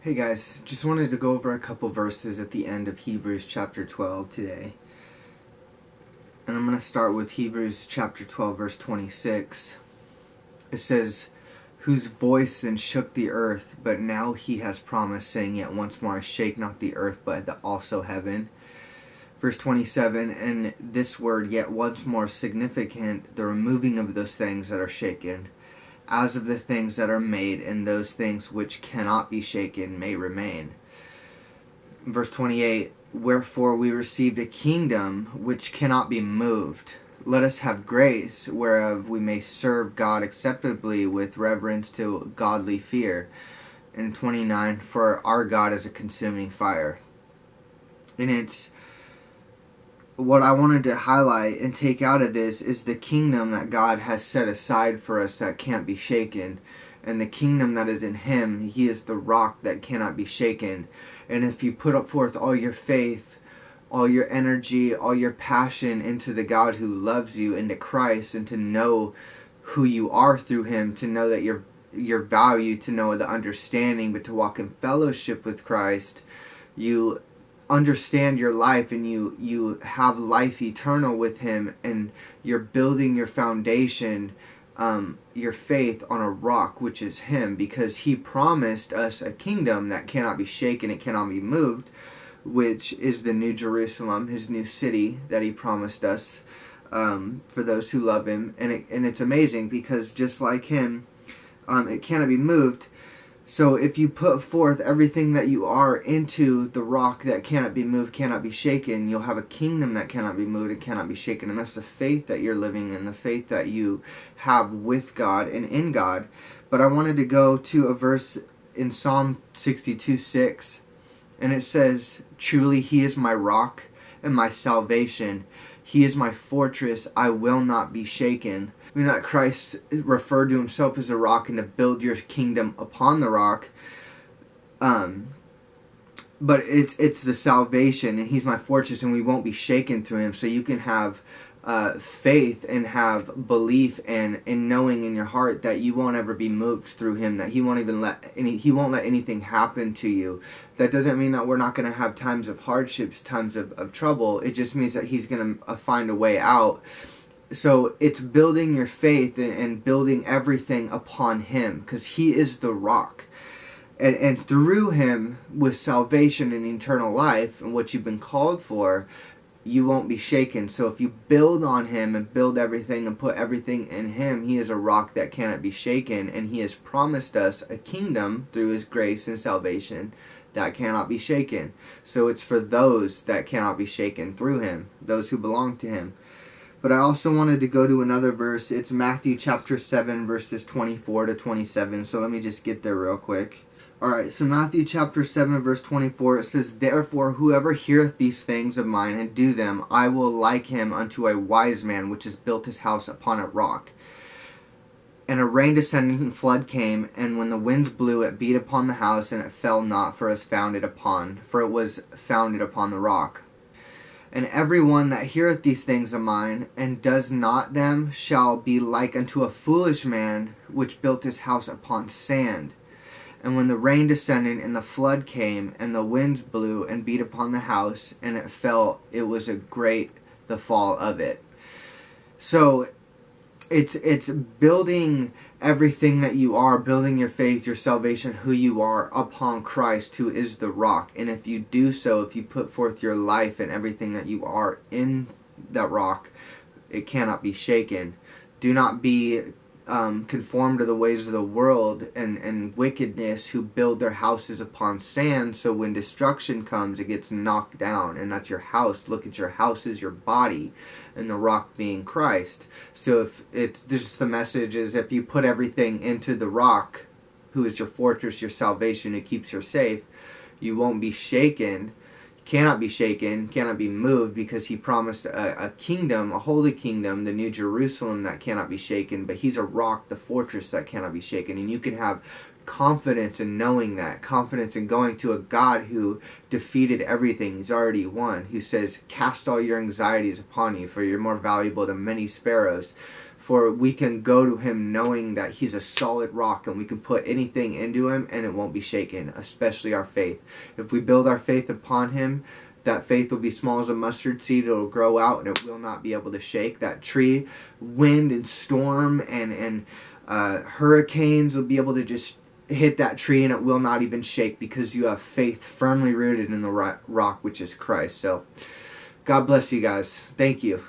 Hey guys, just wanted to go over a couple verses at the end of Hebrews chapter 12 today. And I'm going to start with Hebrews chapter 12 verse 26. It says, "Whose voice then shook the earth, but now he has promised, saying, Yet once more I shake not the earth, but also heaven." Verse 27, and this word, yet once more, significant, the removing of those things that are shaken, as of the things that are made, and those things which cannot be shaken may remain. Verse 28, wherefore we received a kingdom which cannot be moved. Let us have grace, whereof we may serve God acceptably with reverence to godly fear. And 29, for our God is a consuming fire. And it's what I wanted to highlight and take out of this is the kingdom that God has set aside for us that can't be shaken. And the kingdom that is in Him, He is the rock that cannot be shaken. And if you put up forth all your faith, all your energy, all your passion into the God who loves you, into Christ, and to know who you are through Him, to know that your value, to know the understanding, but to walk in fellowship with Christ, you understand your life, and you have life eternal with Him, and you're building your foundation, your faith on a rock, which is Him, because He promised us a kingdom that cannot be shaken, it cannot be moved, which is the New Jerusalem, His new city that He promised us, for those who love Him. And it's amazing because just like Him, it cannot be moved. So if you put forth everything that you are into the rock that cannot be moved, cannot be shaken, you'll have a kingdom that cannot be moved and cannot be shaken. And that's the faith that you're living in, the faith that you have with God and in God. But I wanted to go to a verse in Psalm 62:6, and it says, "Truly He is my rock and my salvation. He is my fortress, I will not be shaken." I mean, that Christ referred to Himself as a rock and to build your kingdom upon the rock. But it's the salvation, and He's my fortress, and we won't be shaken through Him. So you can have faith and have belief and knowing in your heart that you won't ever be moved through Him, that He won't let anything happen to you. That doesn't mean that we're not going to have times of hardships, times of trouble. It just means that He's going to find a way out. So it's building your faith and building everything upon Him, because He is the rock. And through Him, with salvation and eternal life and what you've been called for, you won't be shaken. So if you build on Him and build everything and put everything in Him, He is a rock that cannot be shaken. And He has promised us a kingdom through His grace and salvation that cannot be shaken. So it's for those that cannot be shaken through Him, those who belong to Him. But I also wanted to go to another verse. It's Matthew chapter 7, verses 24 to 27. So let me just get there real quick. Alright, so Matthew chapter 7, verse 24, it says, "Therefore whoever heareth these things of mine and do them, I will like him unto a wise man, which has built his house upon a rock. And a rain descended, and flood came, and when the winds blew, it beat upon the house, and it fell not, for it was founded upon the rock. And every one that heareth these things of mine, and does not them, shall be like unto a foolish man, which built his house upon sand. And when the rain descended, and the flood came, and the winds blew, and beat upon the house, and it fell, it was a great the fall of it." So it's building everything that you are, building your faith, your salvation, who you are, upon Christ, who is the rock. And if you do so, if you put forth your life and everything that you are in that rock, it cannot be shaken. Do not be conformed to the ways of the world and wickedness, who build their houses upon sand, so when destruction comes, it gets knocked down. And that's your house. Look at your house as your body, and the rock being Christ. So if it's just the message is, if you put everything into the rock, who is your fortress, your salvation, who keeps you safe, you won't be shaken. Cannot be shaken, cannot be moved, because He promised a kingdom, a holy kingdom, the New Jerusalem, that cannot be shaken. But He's a rock, the fortress that cannot be shaken. And you can have confidence in knowing that, confidence in going to a God who defeated everything. He's already won, who says, "Cast all your anxieties upon you, for you're more valuable than many sparrows." For we can go to him knowing that he's a solid rock, and we can put anything into him and it won't be shaken, especially our faith. If we build our faith upon him, that faith will be small as a mustard seed. It'll grow out and it will not be able to shake. That tree, wind and storm and hurricanes will be able to just hit that tree and it will not even shake, because you have faith firmly rooted in the rock, which is Christ. So God bless you guys. Thank you.